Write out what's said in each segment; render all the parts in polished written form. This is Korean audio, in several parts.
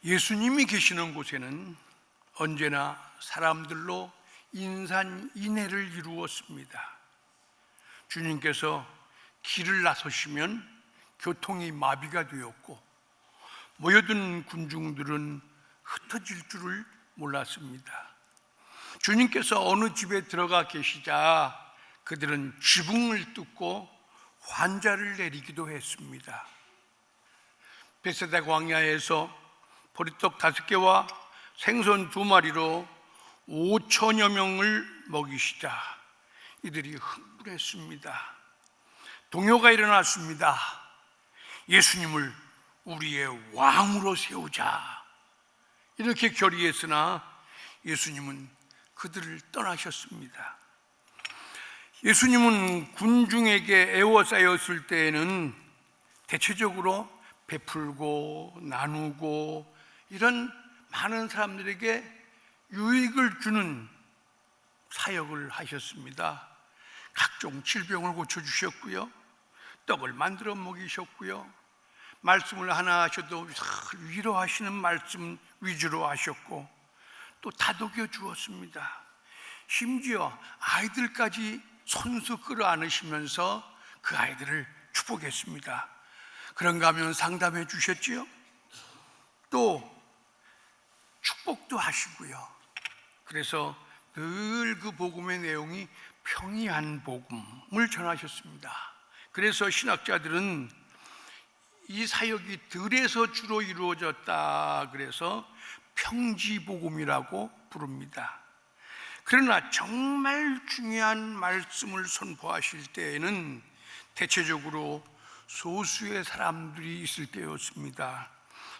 예수님이 계시는 곳에는 언제나 사람들로 인산인해를 이루었습니다. 주님께서 길을 나서시면 교통이 마비가 되었고 모여든 군중들은 흩어질 줄을 몰랐습니다. 주님께서 어느 집에 들어가 계시자 그들은 지붕을 뚫고 환자를 내리기도 했습니다. 베세다 광야에서 보리떡 5개와 생선 2마리로 5천여 명을 먹이시자 이들이 흥분했습니다. 동요가 일어났습니다. 예수님을 우리의 왕으로 세우자. 이렇게 결의했으나 예수님은 그들을 떠나셨습니다. 예수님은 군중에게 애워싸였을 때에는 대체적으로 베풀고 나누고 이런 많은 사람들에게 유익을 주는 사역을 하셨습니다. 각종 질병을 고쳐주셨고요, 떡을 만들어 먹이셨고요, 말씀을 하나 하셔도 위로하시는 말씀 위주로 하셨고 또 다독여 주었습니다. 심지어 아이들까지 손수 끌어안으시면서 그 아이들을 축복했습니다. 그런가 하면 상담해 주셨지요. 또 축복도 하시고요. 그래서 늘 그 복음의 내용이 평이한 복음을 전하셨습니다. 그래서 신학자들은 이 사역이 들에서 주로 이루어졌다 그래서 평지복음이라고 부릅니다. 그러나 정말 중요한 말씀을 선포하실 때에는 대체적으로 소수의 사람들이 있을 때였습니다.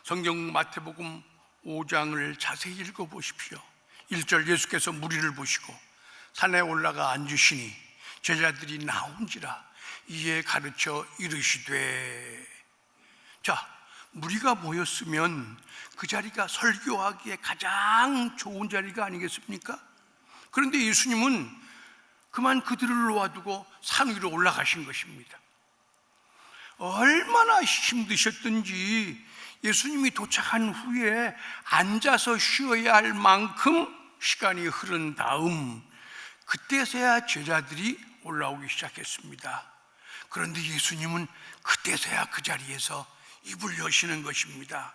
성경 마태복음 5장을 자세히 읽어보십시오. 1절 예수께서 무리를 보시고 산에 올라가 앉으시니 제자들이 나온지라 이에 가르쳐 이르시되. 자, 무리가 모였으면 그 자리가 설교하기에 가장 좋은 자리가 아니겠습니까? 그런데 예수님은 그만 그들을 놓아두고 산 위로 올라가신 것입니다. 얼마나 힘드셨든지 예수님이 도착한 후에 앉아서 쉬어야 할 만큼 시간이 흐른 다음 그때서야 제자들이 올라오기 시작했습니다. 그런데 예수님은 그때서야 그 자리에서 입을 여시는 것입니다.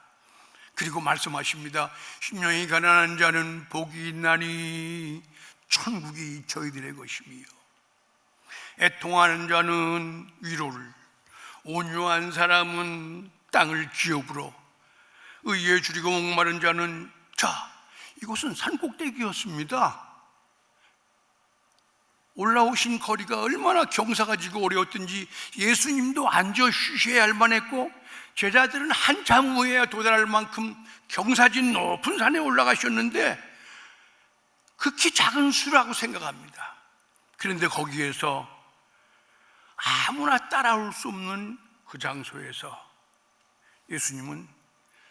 그리고 말씀하십니다. 심령이 가난한 자는 복이 있나니 천국이 저희들의 것이며 애통하는 자는 위로를, 온유한 사람은 땅을 기업으로, 의에 줄이고 목마른 자는, 자, 이곳은 산꼭대기였습니다. 올라오신 거리가 얼마나 경사가 지고 어려웠든지 예수님도 앉아 쉬셔야 할 만했고 제자들은 한참 후에야 도달할 만큼 경사진 높은 산에 올라가셨는데 극히 작은 수라고 생각합니다. 그런데 거기에서 아무나 따라올 수 없는 그 장소에서 예수님은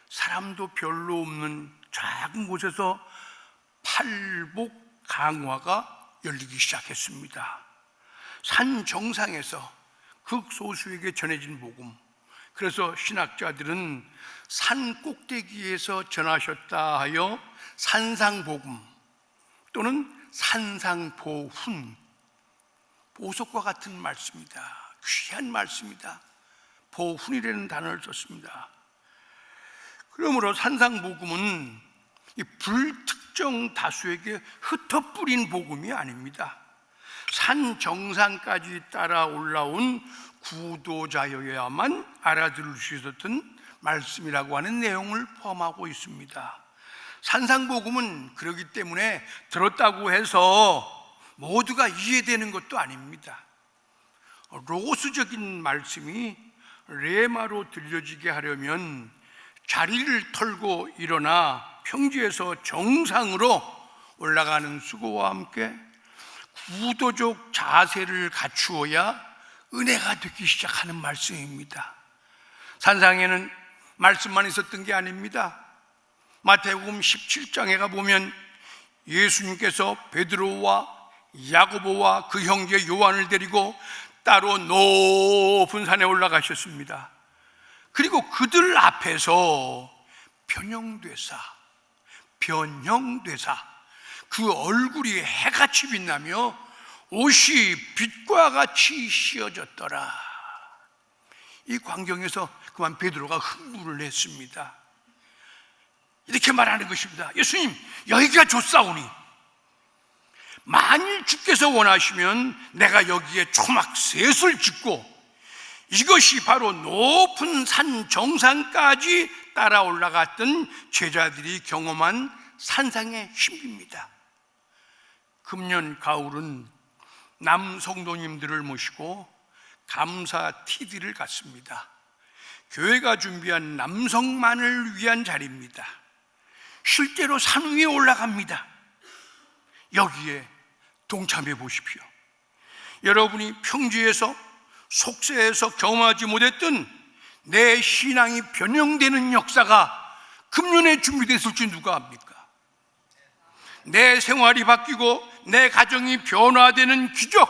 사람도 별로 없는 작은 곳에서 팔복 강화가 열리기 시작했습니다. 산 정상에서 극소수에게 전해진 복음. 그래서 신학자들은 산 꼭대기에서 전하셨다 하여 산상복음 또는 산상보훈, 보석과 같은 말씀이다, 귀한 말씀이다, 보훈이라는 단어를 썼습니다. 그러므로 산상복음은 이 불특정 다수에게 흩어뿌린 복음이 아닙니다. 산 정상까지 따라 올라온 구도자여야만 알아들을 수 있었던 말씀이라고 하는 내용을 포함하고 있습니다. 산상복음은 그렇기 때문에 들었다고 해서 모두가 이해되는 것도 아닙니다. 로고스적인 말씀이 레마로 들려지게 하려면 자리를 털고 일어나 평지에서 정상으로 올라가는 수고와 함께 구도적 자세를 갖추어야 은혜가 되기 시작하는 말씀입니다. 산상에는 말씀만 있었던 게 아닙니다. 마태복음 17장에 가보면 예수님께서 베드로와 야고보와 그 형제 요한을 데리고 따로 높은 산에 올라가셨습니다. 그리고 그들 앞에서 변형되사 그 얼굴이 해같이 빛나며 옷이 빛과 같이 씌어졌더라. 이 광경에서 그만 베드로가 흥분을 했습니다. 이렇게 말하는 것입니다. 예수님, 여기가 좋사오니 만일 주께서 원하시면 내가 여기에 초막 셋을 짓고 이것이 바로 높은 산 정상까지 따라 올라갔던 제자들이 경험한 산상의 신비입니다. 금년 가을은 남성도님들을 모시고 감사 TD를 갖습니다. 교회가 준비한 남성만을 위한 자리입니다. 실제로 산 위에 올라갑니다. 여기에 동참해 보십시오. 여러분이 평지에서 속세에서 경험하지 못했던 내 신앙이 변형되는 역사가 금년에 준비됐을지 누가 압니까? 내 생활이 바뀌고 내 가정이 변화되는 기적,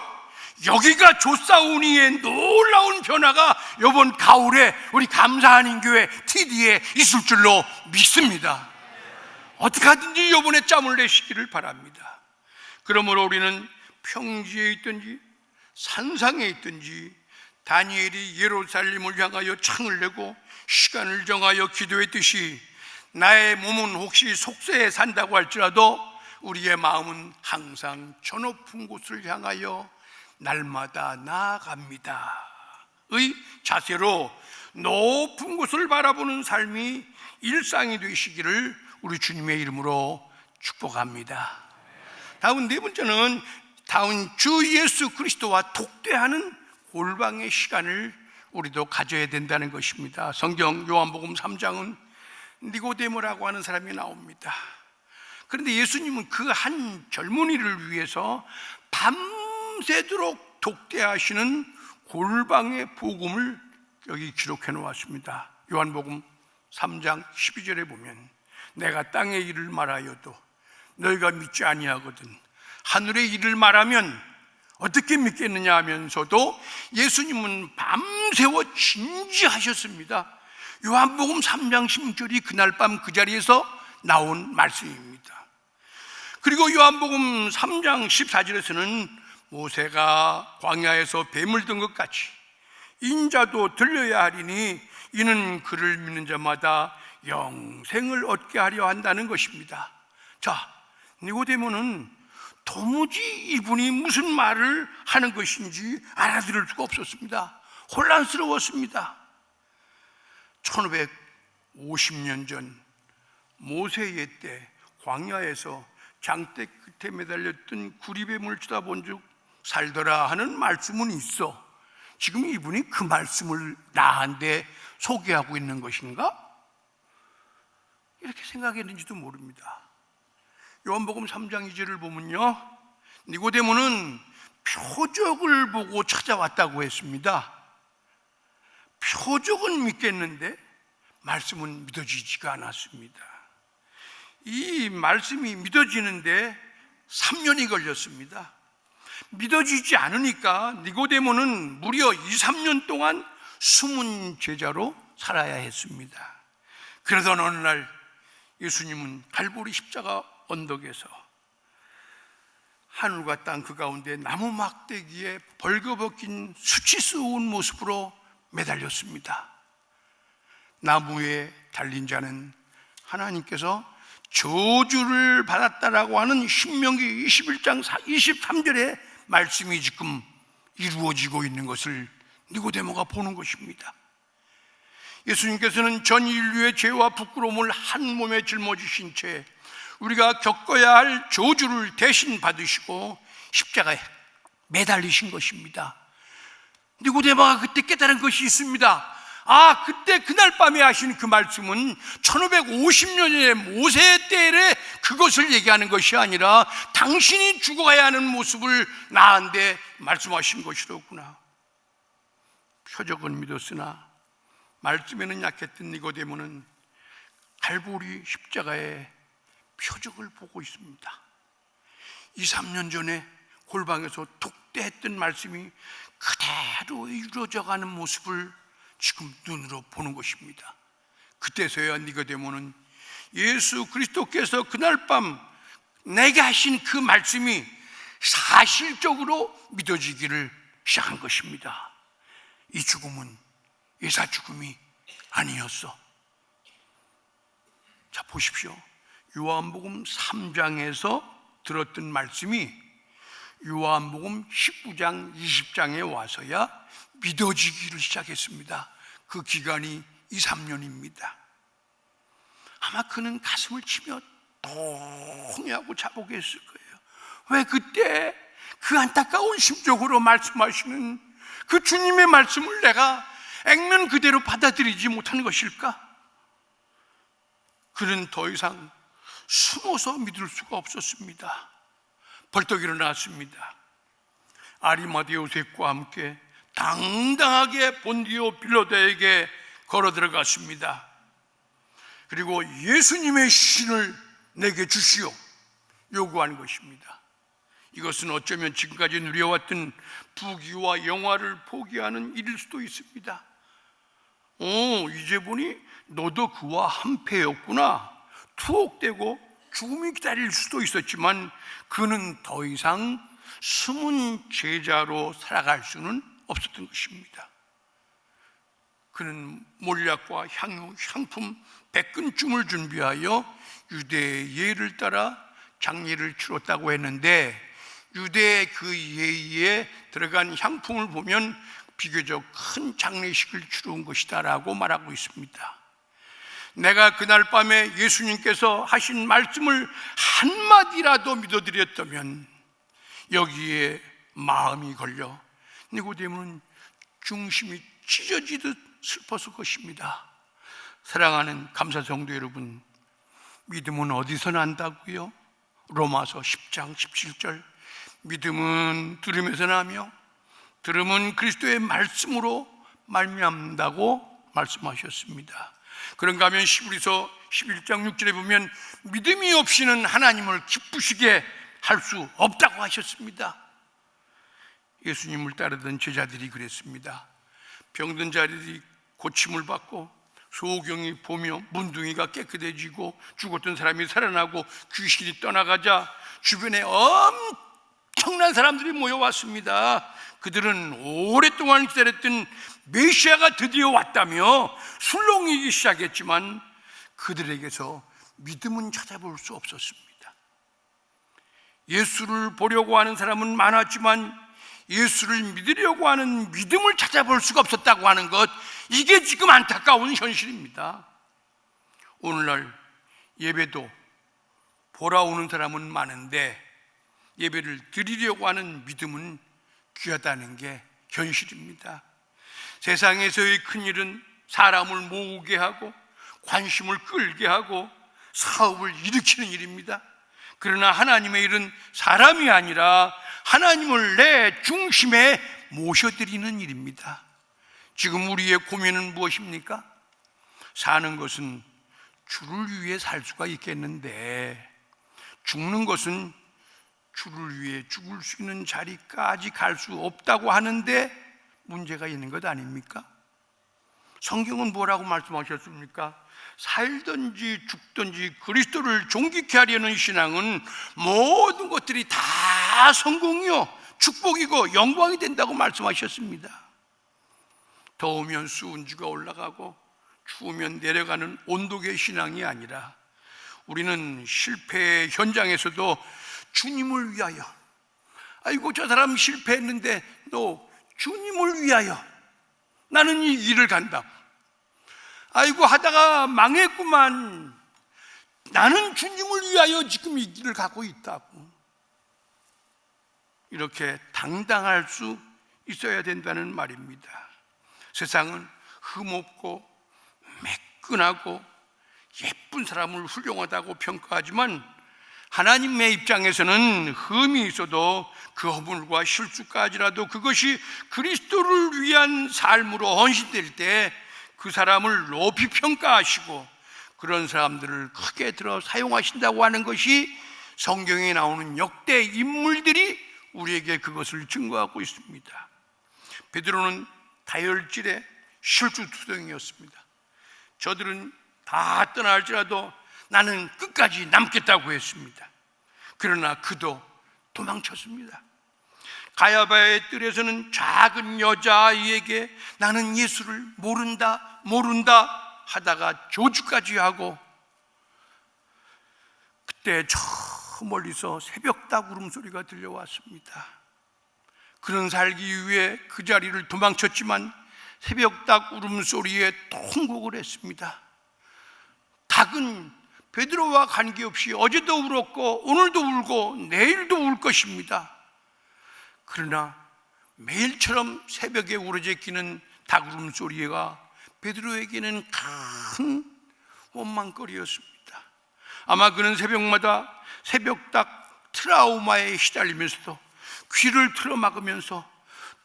여기가 좋사오니의 놀라운 변화가 이번 가을에 우리 감사하는 교회 TD에 있을 줄로 믿습니다. 어떻게 하든지 이번에 짬을 내시기를 바랍니다. 그러므로 우리는 평지에 있든지 산상에 있든지 다니엘이 예루살렘을 향하여 창을 내고 시간을 정하여 기도했듯이 나의 몸은 혹시 속세에 산다고 할지라도 우리의 마음은 항상 저 높은 곳을 향하여 날마다 나아갑니다 의 자세로 높은 곳을 바라보는 삶이 일상이 되시기를 우리 주님의 이름으로 축복합니다. 다음 네 번째는 다음 주 예수 그리스도와 독대하는 골방의 시간을 우리도 가져야 된다는 것입니다. 성경 요한복음 3장은 니고데모라고 하는 사람이 나옵니다. 그런데 예수님은 그 한 젊은이를 위해서 밤새도록 독대하시는 골방의 복음을 여기 기록해 놓았습니다. 요한복음 3장 12절에 보면 내가 땅의 일을 말하여도 너희가 믿지 아니하거든 하늘의 일을 말하면 어떻게 믿겠느냐 하면서도 예수님은 밤새워 진지하셨습니다. 요한복음 3장 16절이 그날 밤 그 자리에서 나온 말씀입니다. 그리고 요한복음 3장 14절에서는 모세가 광야에서 뱀을 든 것 같이 인자도 들려야 하리니 이는 그를 믿는 자마다 영생을 얻게 하려 한다는 것입니다. 자, 니고데모는 도무지 이분이 무슨 말을 하는 것인지 알아들을 수가 없었습니다. 혼란스러웠습니다. 1550년 전 모세의 때 광야에서 장대 끝에 매달렸던 구리뱀을 쳐다본 즉 살더라 하는 말씀은 있어. 지금 이분이 그 말씀을 나한테 소개하고 있는 것인가? 이렇게 생각했는지도 모릅니다. 요한복음 3장 2절을 보면요, 니고데모는 표적을 보고 찾아왔다고 했습니다. 표적은 믿겠는데 말씀은 믿어지지가 않았습니다. 이 말씀이 믿어지는데 3년이 걸렸습니다. 믿어지지 않으니까 니고데모는 무려 2, 3년 동안 숨은 제자로 살아야 했습니다. 그러던 어느 날 예수님은 갈보리 십자가 언덕에서 하늘과 땅 그 가운데 나무 막대기에 벌거벗긴 수치스러운 모습으로 매달렸습니다. 나무에 달린 자는 하나님께서 저주를 받았다라고 하는 신명기 21장 23절의 말씀이 지금 이루어지고 있는 것을 니고데모가 보는 것입니다. 예수님께서는 전 인류의 죄와 부끄러움을 한 몸에 짊어지신 채 우리가 겪어야 할 저주를 대신 받으시고 십자가에 매달리신 것입니다. 니고데모가 그때 깨달은 것이 있습니다. 아, 그때 그날 밤에 하신 그 말씀은 1550년의 모세 때에 그것을 얘기하는 것이 아니라 당신이 죽어가야 하는 모습을 나한테 말씀하신 것이로구나. 표적은 믿었으나 말씀에는 약했던 니고데모는 갈보리 십자가에 표적을 보고 있습니다. 2, 3년 전에 골방에서 독대했던 말씀이 그대로 이루어져가는 모습을 지금 눈으로 보는 것입니다. 그때서야 니고데모는 예수 그리스도께서 그날 밤 내게 하신 그 말씀이 사실적으로 믿어지기를 시작한 것입니다. 이 죽음은 예사 죽음이 아니었어. 자, 보십시오. 요한복음 3장에서 들었던 말씀이 요한복음 19장, 20장에 와서야 믿어지기를 시작했습니다. 그 기간이 2, 3년입니다. 아마 그는 가슴을 치며 동의하고 자복했을 거예요. 왜 그때 그 안타까운 심정으로 말씀하시는 그 주님의 말씀을 내가 액면 그대로 받아들이지 못하는 것일까? 그는 더 이상 숨어서 믿을 수가 없었습니다. 벌떡 일어났습니다. 아리마대 요셉과 함께 당당하게 본디오 빌라도에게 걸어 들어갔습니다. 그리고 예수님의 신을 내게 주시오 요구한 것입니다. 이것은 어쩌면 지금까지 누려왔던 부귀와 영화를 포기하는 일일 수도 있습니다. 이제 보니 너도 그와 한패였구나. 투옥되고 죽음이 기다릴 수도 있었지만 그는 더 이상 숨은 제자로 살아갈 수는 없었던 것입니다. 그는 몰약과 향유, 향품 100근쯤을 준비하여 유대의 예를 따라 장례를 치렀다고 했는데, 유대의 그 예의에 들어간 향품을 보면 비교적 큰 장례식을 치른 것이다라고 말하고 있습니다. 내가 그날 밤에 예수님께서 하신 말씀을 한마디라도 믿어드렸다면 여기에 마음이 걸려 니고데모는 중심이 찢어지듯 슬펐을 것입니다. 사랑하는 감사 성도 여러분, 믿음은 어디서 난다고요? 로마서 10장 17절, 믿음은 들음에서 나며 들음은 그리스도의 말씀으로 말미암는다고 말씀하셨습니다. 그런가 하면 히브리서 11장 6절에 보면 믿음이 없이는 하나님을 기쁘시게 할 수 없다고 하셨습니다. 예수님을 따르던 제자들이 그랬습니다. 병든 자들이 고침을 받고 소경이 보며 문둥이가 깨끗해지고 죽었던 사람이 살아나고 귀신이 떠나가자 주변에 엄청난 사람들이 모여왔습니다. 그들은 오랫동안 기다렸던 메시아가 드디어 왔다며 술렁이기 시작했지만 그들에게서 믿음은 찾아볼 수 없었습니다. 예수를 보려고 하는 사람은 많았지만 예수를 믿으려고 하는 믿음을 찾아볼 수가 없었다고 하는 것, 이게 지금 안타까운 현실입니다. 오늘날 예배도 보러 오는 사람은 많은데 예배를 드리려고 하는 믿음은 귀하다는 게 현실입니다. 세상에서의 큰일은 사람을 모으게 하고 관심을 끌게 하고 사업을 일으키는 일입니다. 그러나 하나님의 일은 사람이 아니라 하나님을 내 중심에 모셔드리는 일입니다. 지금 우리의 고민은 무엇입니까? 사는 것은 주를 위해 살 수가 있겠는데 죽는 것은 주를 위해 죽을 수 있는 자리까지 갈 수 없다고 하는데 문제가 있는 것 아닙니까? 성경은 뭐라고 말씀하셨습니까? 살든지 죽든지 그리스도를 존귀케 하려는 신앙은 모든 것들이 다 성공이요 축복이고 영광이 된다고 말씀하셨습니다. 더우면 수은주가 올라가고 추우면 내려가는 온도계 신앙이 아니라 우리는 실패의 현장에서도 주님을 위하여, 아이고 저 사람 실패했는데 너 주님을 위하여 나는 이 길을 간다. 아이고 하다가 망했구만, 나는 주님을 위하여 지금 이 길을 가고 있다고. 이렇게 당당할 수 있어야 된다는 말입니다. 세상은 흠없고 매끈하고 예쁜 사람을 훌륭하다고 평가하지만 하나님의 입장에서는 흠이 있어도 그 허물과 실수까지라도 그것이 그리스도를 위한 삶으로 헌신될 때 그 사람을 높이 평가하시고 그런 사람들을 크게 들어 사용하신다고 하는 것이 성경에 나오는 역대 인물들이 우리에게 그것을 증거하고 있습니다. 베드로는 다혈질의 실수투성이었습니다. 저들은 다 떠날지라도 나는 끝까지 남겠다고 했습니다. 그러나 그도 도망쳤습니다. 가야바의 뜰에서는 작은 여자아이에게 나는 예수를 모른다 하다가 조주까지 하고, 그때 저 멀리서 새벽닭 울음소리가 들려왔습니다. 그는 살기 위해 그 자리를 도망쳤지만 새벽닭 울음소리에 통곡을 했습니다. 닭은 베드로와 관계없이 어제도 울었고 오늘도 울고 내일도 울 것입니다. 그러나 매일처럼 새벽에 우러제끼는 닭 울음소리가 베드로에게는 큰 원망거리였습니다. 아마 그는 새벽마다 새벽닭 트라우마에 시달리면서도 귀를 틀어막으면서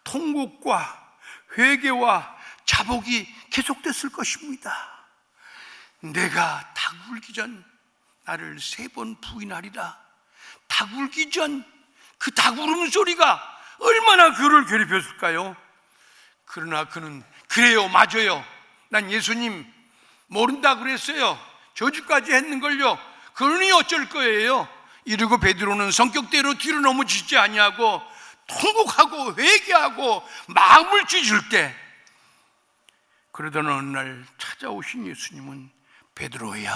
통곡과 회개와 자복이 계속됐을 것입니다. 내가 닭 울기 전 나를 3번 부인하리라. 닭 울기 전 그 닭 울음소리가 얼마나 그를 괴롭혔을까요? 그러나 그는 그래요, 맞아요, 난 예수님 모른다 그랬어요, 저주까지 했는걸요, 그러니 어쩔 거예요 이러고 베드로는 성격대로 뒤로 넘어지지 아니하고 통곡하고 회개하고 마음을 찢을 때, 그러던 어느 날 찾아오신 예수님은 베드로야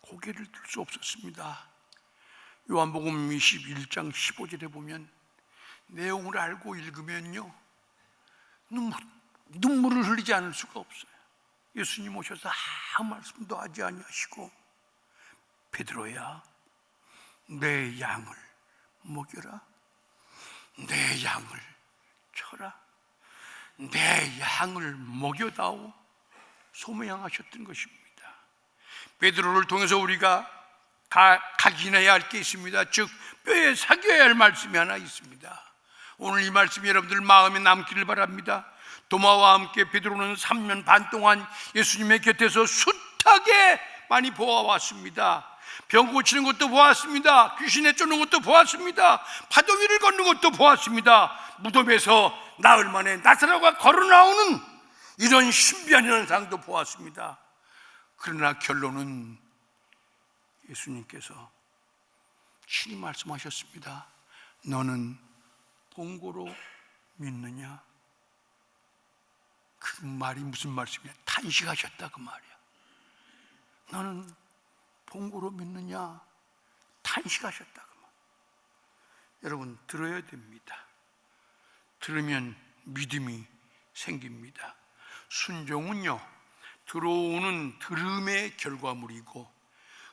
고개를 들 수 없었습니다. 요한복음 21장 15절에 보면 내용을 알고 읽으면요 눈물을 흘리지 않을 수가 없어요. 예수님 오셔서 아무 말씀도 하지 아니하시고 베드로야 내 양을 먹여라, 내 양을 쳐라, 내 양을 먹여다오 소명하셨던 것입니다. 베드로를 통해서 우리가 각인해야 할 게 있습니다. 즉 뼈에 새겨야 할 말씀이 하나 있습니다. 오늘 이 말씀이 여러분들 마음에 남기를 바랍니다. 도마와 함께 베드로는 3년 반 동안 예수님의 곁에서 숱하게 많이 보아왔습니다. 병 고치는 것도 보았습니다. 귀신에 쫓는 것도 보았습니다. 파도 위를 걷는 것도 보았습니다. 무덤에서 나흘 만에 나사로가 걸어 나오는 이런 신비한 현상도 보았습니다. 그러나 결론은 예수님께서 친히 말씀하셨습니다. 너는 본고로 믿느냐? 그 말이 무슨 말씀이냐? 탄식하셨다 그 말이야. 너는 본고로 믿느냐? 탄식하셨다 그 말. 여러분 들어야 됩니다. 들으면 믿음이 생깁니다. 순종은요 들어오는 들음의 결과물이고,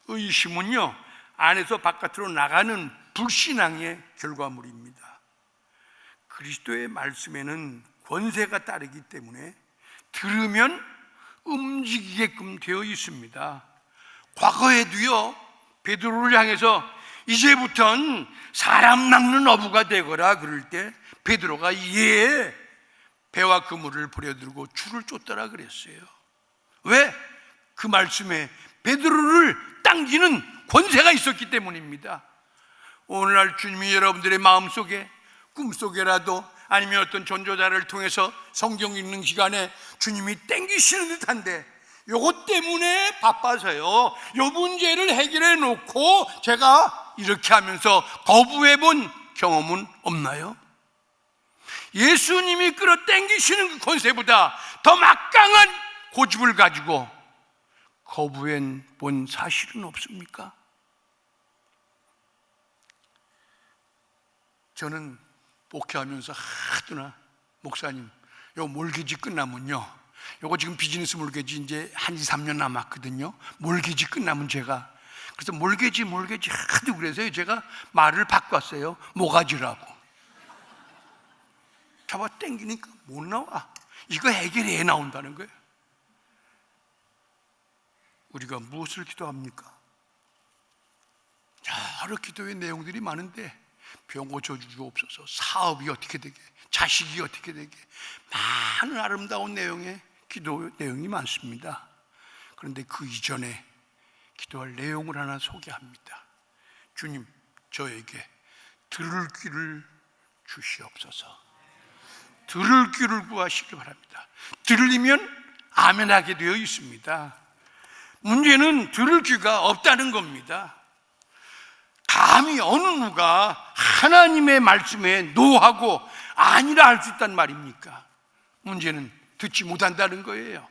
의심은요 안에서 바깥으로 나가는 불신앙의 결과물입니다. 그리스도의 말씀에는 권세가 따르기 때문에 들으면 움직이게끔 되어 있습니다. 과거에도요 베드로를 향해서 이제부턴 사람 낚는 어부가 되거라 그럴 때 베드로가 예, 배와 그물을 버려들고 줄을 쫓더라 그랬어요. 왜? 그 말씀에 베드로를 당기는 권세가 있었기 때문입니다. 오늘날 주님이 여러분들의 마음속에 꿈속에라도 아니면 어떤 전조자를 통해서 성경 읽는 시간에 주님이 땡기시는 듯한데 요것 때문에 바빠서요 요 문제를 해결해 놓고 제가 이렇게 하면서 거부해 본 경험은 없나요? 예수님이 끌어당기시는 그 권세보다 더 막강한 고집을 가지고 거부해 본 사실은 없습니까? 저는 목회하면서 하도나 목사님 요 몰개지 끝나면요 요거 지금 비즈니스 몰개지 이제 한 2, 3년 남았거든요. 몰개지 끝나면 제가 그래서 몰개지 하도 그래서 제가 말을 바꿨어요. 모가지라고. 잡아 당기니까 못 나와. 이거 해결해야 나온다는 거예요. 우리가 무엇을 기도합니까? 여러 기도의 내용들이 많은데 병 고쳐주옵소서, 사업이 어떻게 되게, 자식이 어떻게 되게, 많은 아름다운 내용의 기도 내용이 많습니다. 그런데 그 이전에 기도할 내용을 하나 소개합니다. 주님, 저에게 들을 귀를 주시옵소서. 들을 귀를 구하시기 바랍니다. 들리면 아멘하게 되어 있습니다. 문제는 들을 귀가 없다는 겁니다. 감히 어느 누가 하나님의 말씀에 노하고 아니라 할 수 있단 말입니까? 문제는 듣지 못한다는 거예요.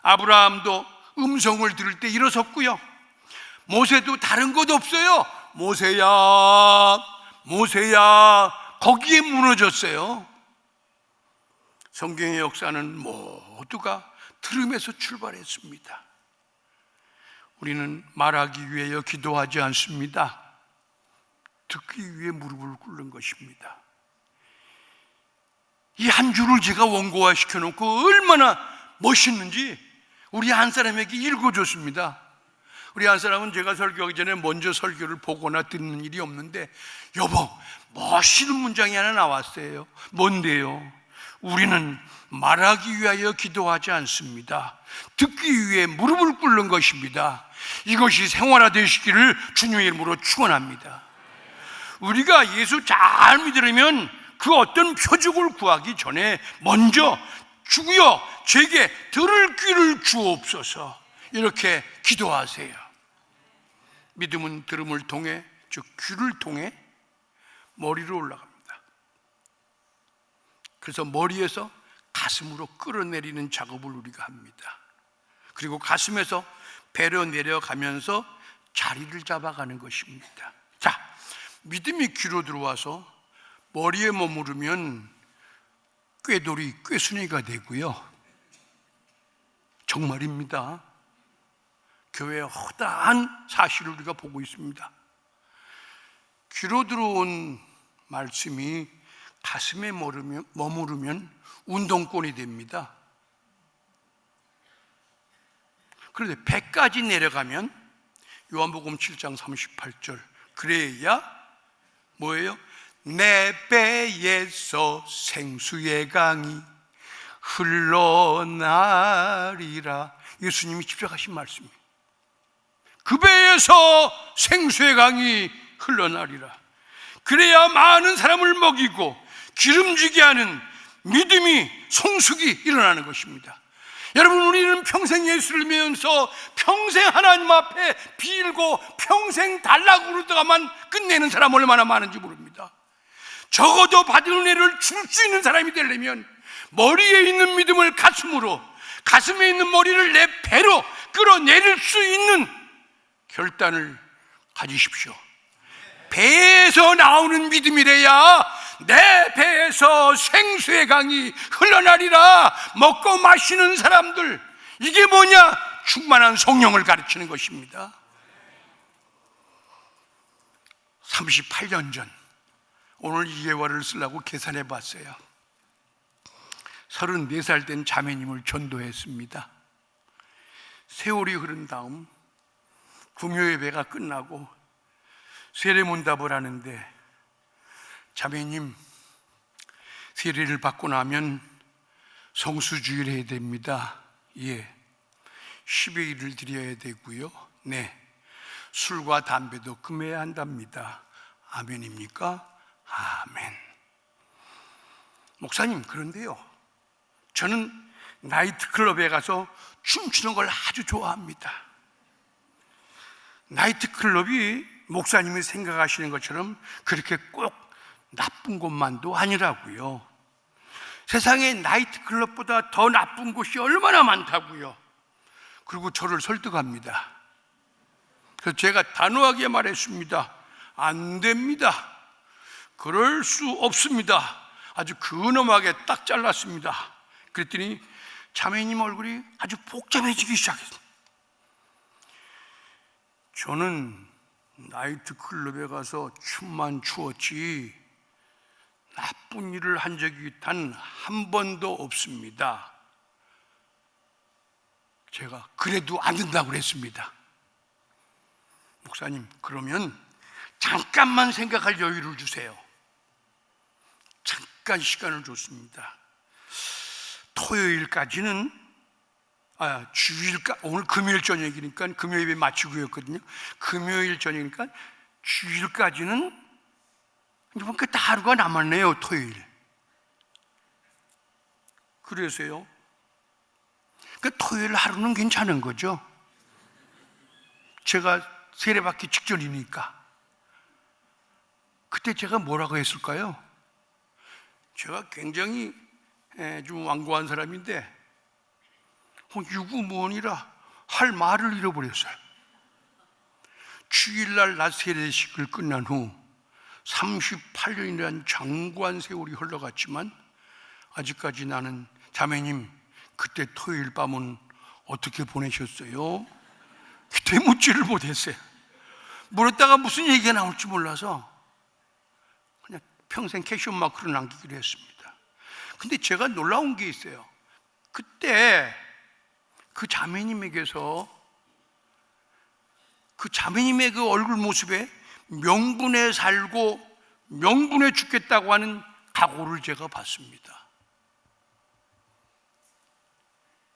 아브라함도 음성을 들을 때 일어섰고요. 모세도 다른 것 없어요. 모세야, 모세야, 거기에 무너졌어요. 성경의 역사는 모두가 들음에서 출발했습니다. 우리는 말하기 위하여 기도하지 않습니다. 듣기 위해 무릎을 꿇는 것입니다. 이 한 줄을 제가 원고화 시켜놓고 얼마나 멋있는지 우리 한 사람에게 읽어줬습니다. 우리 한 사람은 제가 설교하기 전에 먼저 설교를 보거나 듣는 일이 없는데, 여보, 멋있는 문장이 하나 나왔어요. 뭔데요? 우리는 말하기 위하여 기도하지 않습니다. 듣기 위해 무릎을 꿇는 것입니다. 이것이 생활화되시기를 주님의 이름으로 축원합니다. 우리가 예수 잘 믿으려면 그 어떤 표적을 구하기 전에 먼저 주여 제게 들을 귀를 주옵소서, 이렇게 기도하세요. 믿음은 들음을 통해, 즉 귀를 통해 머리로 올라갑니다. 그래서 머리에서 가슴으로 끌어내리는 작업을 우리가 합니다. 그리고 가슴에서 배로 내려가면서 자리를 잡아가는 것입니다. 자, 믿음이 귀로 들어와서 머리에 머무르면 꾀돌이, 꾀순이가 되고요. 정말입니다. 교회의 허다한 사실을 우리가 보고 있습니다. 귀로 들어온 말씀이 가슴에 머무르면 운동권이 됩니다. 그런데 배까지 내려가면 요한복음 7장 38절, 그래야 뭐예요? 내 배에서 생수의 강이 흘러나리라. 예수님이 직접 하신 말씀이에요. 그 배에서 생수의 강이 흘러나리라. 그래야 많은 사람을 먹이고 기름지게 하는 믿음이, 성숙이 일어나는 것입니다. 여러분, 우리는 평생 예수를 믿으면서 평생 하나님 앞에 빌고 평생 달라고 그러다가만 끝내는 사람 얼마나 많은지 모릅니다. 적어도 받은 은혜를 줄 수 있는 사람이 되려면 머리에 있는 믿음을 가슴으로, 가슴에 있는 머리를 내 배로 끌어내릴 수 있는 결단을 가지십시오. 배에서 나오는 믿음이래야 내 배에서 생수의 강이 흘러나리라. 먹고 마시는 사람들, 이게 뭐냐? 충만한 성령을 가르치는 것입니다. 38년 전, 오늘 이 예화를 쓰려고 계산해 봤어요. 34살 된 자매님을 전도했습니다. 세월이 흐른 다음 금요예배가 끝나고 세례문답을 하는데, 자매님, 세례를 받고 나면 성수주의를 해야 됩니다. 예. 10의 1을 드려야 되고요. 네. 술과 담배도 금해야 한답니다. 아멘입니까? 아멘. 목사님, 그런데요, 저는 나이트클럽에 가서 춤추는 걸 아주 좋아합니다. 나이트클럽이 목사님이 생각하시는 것처럼 그렇게 꼭 나쁜 곳만도 아니라고요. 세상에 나이트클럽보다 더 나쁜 곳이 얼마나 많다고요. 그리고 저를 설득합니다. 그래서 제가 단호하게 말했습니다. 안 됩니다. 그럴 수 없습니다. 아주 근엄하게 딱 잘랐습니다. 그랬더니 자매님 얼굴이 아주 복잡해지기 시작했어요. 저는 나이트클럽에 가서 춤만 추었지 나쁜 일을 한 적이 단 한 번도 없습니다. 제가 그래도 안 된다고 그랬습니다. 목사님, 그러면 잠깐만 생각할 여유를 주세요. 잠깐 시간을 줬습니다. 토요일까지는, 오늘 금요일 저녁이니까 금요일 예배 마치고였거든요. 금요일 저녁이니까 주일까지는 이번 딱 하루가 남았네요. 토요일. 그래서요, 그 토요일 하루는 괜찮은 거죠. 제가 세례받기 직전이니까. 그때 제가 뭐라고 했을까요? 제가 굉장히 좀 완고한 사람인데 유구무원이라 할 말을 잃어버렸어요. 주일날 낮 세례식을 끝난 후 38년이라는 장구한 세월이 흘러갔지만 아직까지 나는 자매님 그때 토요일 밤은 어떻게 보내셨어요? 그때 묻지를 못했어요. 물었다가 무슨 얘기가 나올지 몰라서 그냥 평생 캐션 마크로 남기기로 했습니다. 근데 제가 놀라운 게 있어요. 그때 그 자매님에게서 그 자매님의 그 얼굴 모습에 명분에 살고 명분에 죽겠다고 하는 각오를 제가 봤습니다.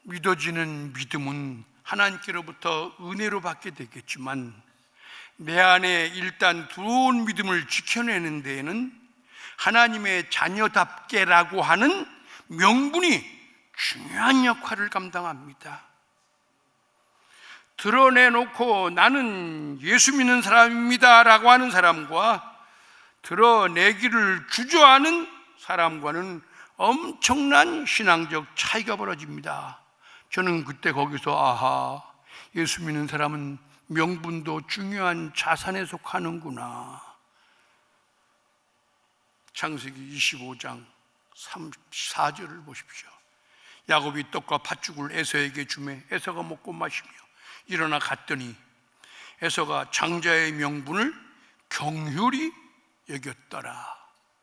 믿어지는 믿음은 하나님께로부터 은혜로 받게 되겠지만 내 안에 일단 들어온 믿음을 지켜내는 데에는 하나님의 자녀답게라고 하는 명분이 중요한 역할을 감당합니다. 드러내놓고 나는 예수 믿는 사람입니다 라고 하는 사람과 드러내기를 주저하는 사람과는 엄청난 신앙적 차이가 벌어집니다. 저는 그때 거기서 아하, 예수 믿는 사람은 명분도 중요한 자산에 속하는구나. 창세기 25장 34절을 보십시오. 야곱이 떡과 팥죽을 에서에게 주매 에서가 먹고 마시며 일어나 갔더니 에서가 장자의 명분을 경휼히 여겼더라.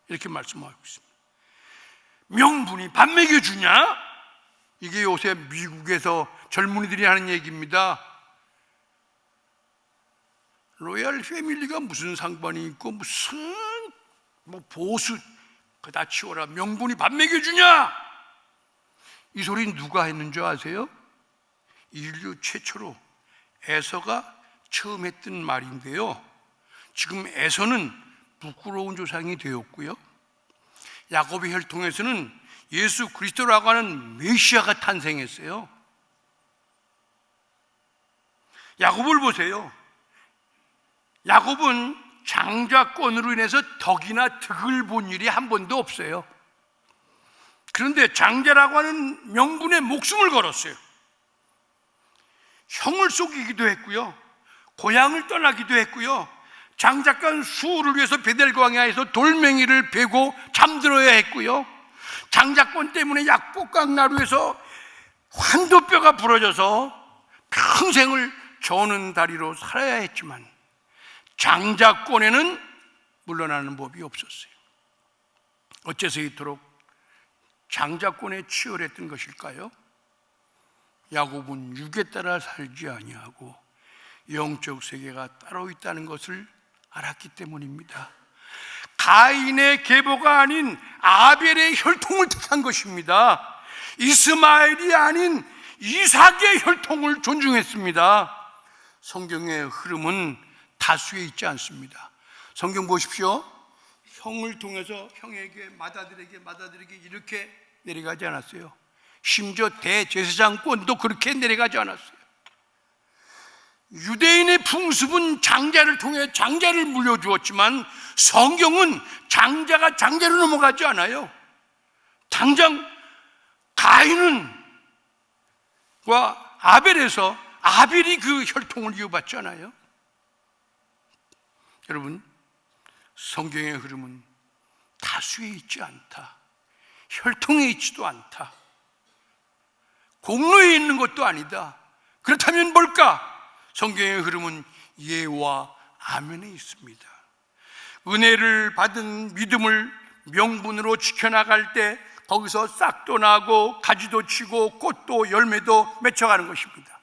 이렇게 말씀하고 있습니다. 명분이 밥 먹여주냐? 이게 요새 미국에서 젊은이들이 하는 얘기입니다. 로얄 패밀리가 무슨 상관이 있고 무슨 보수 그다 치워라. 명분이 밥 먹여주냐? 이 소리 누가 했는 줄 아세요? 인류 최초로 에서가 처음 했던 말인데요. 지금 에서는 부끄러운 조상이 되었고요. 야곱의 혈통에서는 예수 그리스도라고 하는 메시아가 탄생했어요. 야곱을 보세요. 야곱은 장자권으로 인해서 덕이나 득을 본 일이 한 번도 없어요. 그런데 장자라고 하는 명분에 목숨을 걸었어요. 형을 속이기도 했고요, 고향을 떠나기도 했고요, 장자권 수호를 위해서 베델광야에서 돌멩이를 베고 잠들어야 했고요, 장자권 때문에 약복강 나루에서 환도뼈가 부러져서 평생을 저는 다리로 살아야 했지만 장자권에는 물러나는 법이 없었어요. 어째서 이토록 장자권에 치열했던 것일까요? 야곱은 육에 따라 살지 아니하고 영적 세계가 따로 있다는 것을 알았기 때문입니다. 가인의 계보가 아닌 아벨의 혈통을 택한 것입니다. 이스마엘이 아닌 이삭의 혈통을 존중했습니다. 성경의 흐름은 다수에 있지 않습니다. 성경 보십시오. 형을 통해서 형에게 맏아들에게 이렇게 내려가지 않았어요. 심지어 대제사장권도 그렇게 내려가지 않았어요. 유대인의 풍습은 장자를 통해 장자를 물려주었지만 성경은 장자가 장자로 넘어가지 않아요. 당장 가인과 아벨에서 아벨이 그 혈통을 이어받잖아요. 여러분, 성경의 흐름은 다수에 있지 않다. 혈통에 있지도 않다. 공로에 있는 것도 아니다. 그렇다면 뭘까? 성경의 흐름은 예와 아멘에 있습니다. 은혜를 받은 믿음을 명분으로 지켜나갈 때 거기서 싹도 나고 가지도 치고 꽃도 열매도 맺혀가는 것입니다.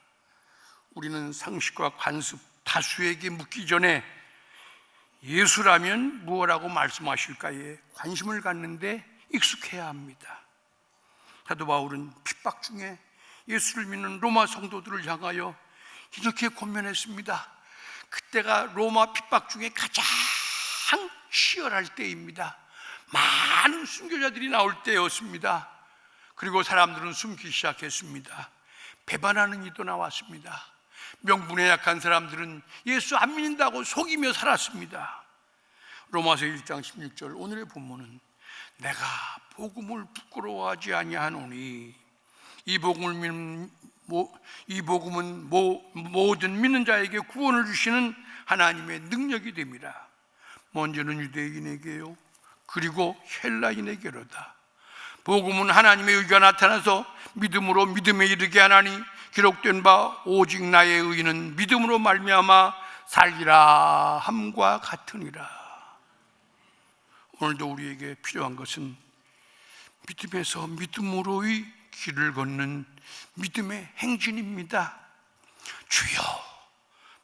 우리는 상식과 관습 다수에게 묻기 전에 예수라면 무엇라고 말씀하실까에 관심을 갖는데 익숙해야 합니다. 사도 바울은 핍박 중에 예수를 믿는 로마 성도들을 향하여 이렇게 권면했습니다. 그때가 로마 핍박 중에 가장 치열할 때입니다. 많은 순교자들이 나올 때였습니다. 그리고 사람들은 숨기 시작했습니다. 배반하는 이도 나왔습니다. 명분에 약한 사람들은 예수 안 믿는다고 속이며 살았습니다. 로마서 1장 16절 오늘의 본문은 내가 복음을 부끄러워하지 아니하노니 이 복음은 모든 믿는 자에게 구원을 주시는 하나님의 능력이 됨이라. 먼저는 유대인에게요 그리고 헬라인에게로다. 복음은 하나님의 의가 나타나서 믿음으로 믿음에 이르게 하나니 기록된 바 오직 나의 의는 믿음으로 말미암아 살리라 함과 같으니라. 오늘도 우리에게 필요한 것은 믿음에서 믿음으로의 길을 걷는 믿음의 행진입니다. 주여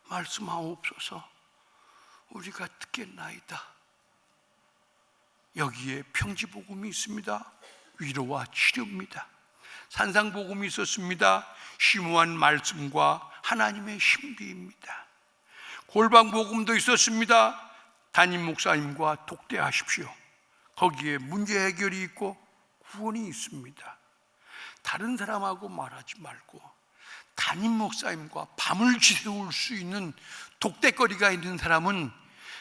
말씀하옵소서. 우리가 듣겠나이다. 여기에 평지복음이 있습니다. 위로와 치료입니다. 산상복음이 있었습니다. 심오한 말씀과 하나님의 신비입니다. 골방복음도 있었습니다. 담임 목사님과 독대하십시오. 거기에 문제 해결이 있고 구원이 있습니다. 다른 사람하고 말하지 말고 담임 목사님과 밤을 지새울 수 있는 독대거리가 있는 사람은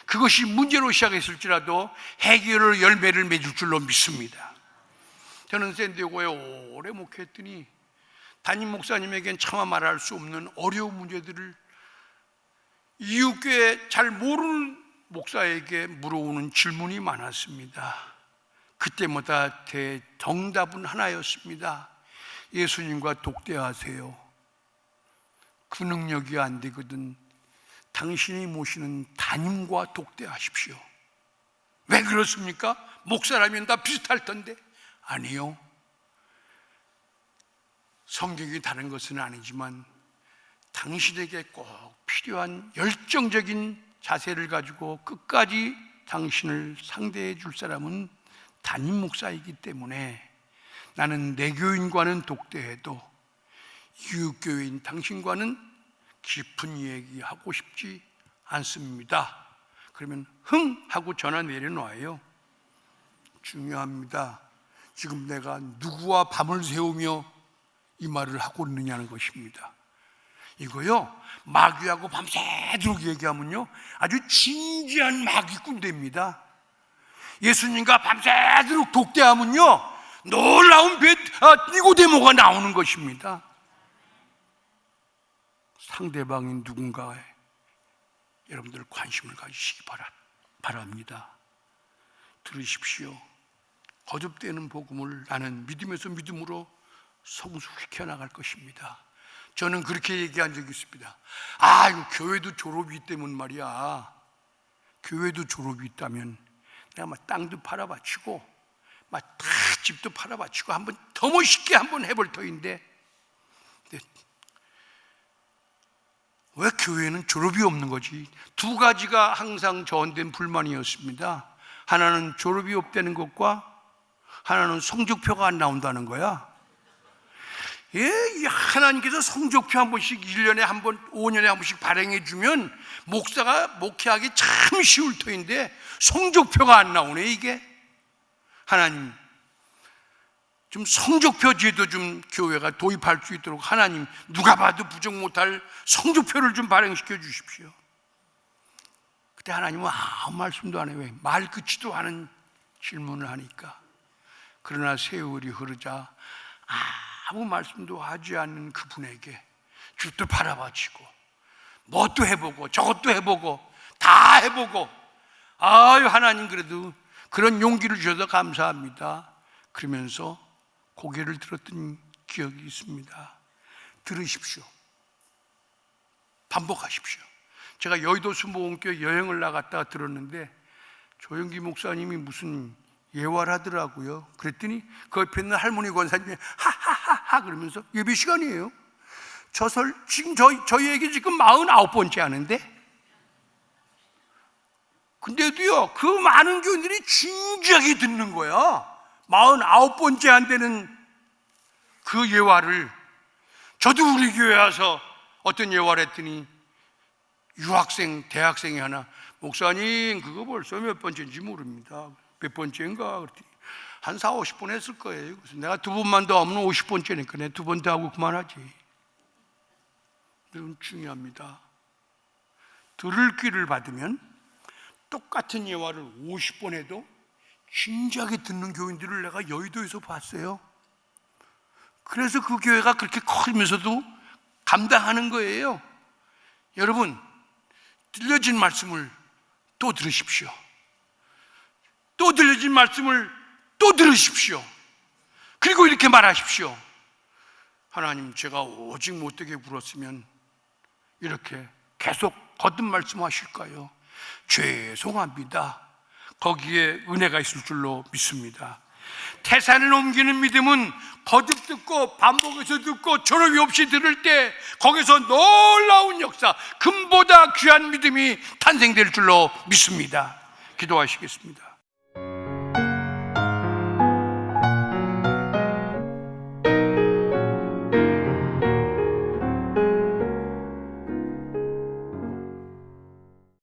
그것이 문제로 시작했을지라도 해결의 열매를 맺을 줄로 믿습니다. 저는 샌디에고에 오래 목회했더니 담임 목사님에겐 차마 말할 수 없는 어려운 문제들을 이웃교회 잘 모르는 목사에게 물어오는 질문이 많았습니다. 그때마다 정답은 하나였습니다. 예수님과 독대하세요. 그 능력이 안 되거든 당신이 모시는 담임과 독대하십시오. 왜 그렇습니까? 목사라면 다 비슷할 텐데. 아니요. 성격이 다른 것은 아니지만 당신에게 꼭 필요한 열정적인 자세를 가지고 끝까지 당신을 상대해 줄 사람은 담임 목사이기 때문에 나는 내 교인과는 독대해도 이웃교회인 당신과는 깊은 얘기하고 싶지 않습니다. 그러면 흥 하고 전화 내려놔요. 중요합니다. 지금 내가 누구와 밤을 새우며 이 말을 하고 있느냐는 것입니다. 이거요 마귀하고 밤새도록 얘기하면요 아주 진지한 마귀꾼 됩니다. 예수님과 밤새도록 독대하면요 놀라운 니고데모가 나오는 것입니다. 상대방인 누군가에 여러분들 관심을 가지시기 바랍니다. 들으십시오. 거듭되는 복음을 나는 믿음에서 믿음으로 성숙시켜 나갈 것입니다. 저는 그렇게 얘기한 적이 있습니다. 이거 교회도 졸업이 있다면 말이야. 교회도 졸업이 있다면 내가 막 땅도 팔아바치고 막 다 집도 팔아바치고 한번 더 멋있게 한번 해볼 터인데 왜 교회는 졸업이 없는 거지? 두 가지가 항상 저한테는 불만이었습니다. 하나는 졸업이 없다는 것과 하나는 성적표가 안 나온다는 거야. 하나님께서 성적표 한 번씩 1년에 한 번, 5년에 한 번씩 발행해 주면 목사가 목회하기 참 쉬울 터인데 성적표가 안 나오네. 이게 하나님 좀 성적표 제도 좀 교회가 도입할 수 있도록 하나님 누가 봐도 부정 못할 성적표를 좀 발행시켜 주십시오. 그때 하나님은 아무 말씀도 안 해요. 말 끝이도 않은 질문을 하니까. 그러나 세월이 흐르자 아무 말씀도 하지 않는 그분에게 집도 팔아바치고 뭣도 해보고 저것도 해보고 다 해보고 하나님 그래도 그런 용기를 주셔서 감사합니다. 그러면서 고개를 들었던 기억이 있습니다. 들으십시오. 반복하십시오. 제가 여의도 수목원교회 여행을 나갔다가 들었는데 조영기 목사님이 무슨 예화를 하더라고요. 그랬더니 그 옆에 있는 할머니 권사님이 하하하하 그러면서 예배 시간이에요. 지금 저희에게 지금 49번째 하는데 근데도요 그 많은 교인들이 진지하게 듣는 거야. 49번째 한다는 그 예화를. 저도 우리 교회 와서 어떤 예화를 했더니 유학생, 대학생이 하나 목사님 그거 벌써 몇 번째인지 모릅니다. 몇 번째인가 그랬더니 한 4, 50번 했을 거예요. 그래서 내가 2번만 더 하면 50번째니까 내가 2번 더 하고 그만하지. 중요합니다. 들을 귀를 받으면 똑같은 예화를 50번 해도 진지하게 듣는 교인들을 내가 여의도에서 봤어요. 그래서 그 교회가 그렇게 커지면서도 감당하는 거예요. 여러분, 들려진 말씀을 또 들으십시오. 또 들려진 말씀을 또 들으십시오. 그리고 이렇게 말하십시오. 하나님, 제가 오직 못되게 굴었으면 이렇게 계속 거듭 말씀하실까요? 죄송합니다. 거기에 은혜가 있을 줄로 믿습니다. 태산을 옮기는 믿음은 거듭 듣고 반복해서 듣고 졸음이 없이 들을 때 거기서 놀라운 역사, 금보다 귀한 믿음이 탄생될 줄로 믿습니다. 기도하시겠습니다.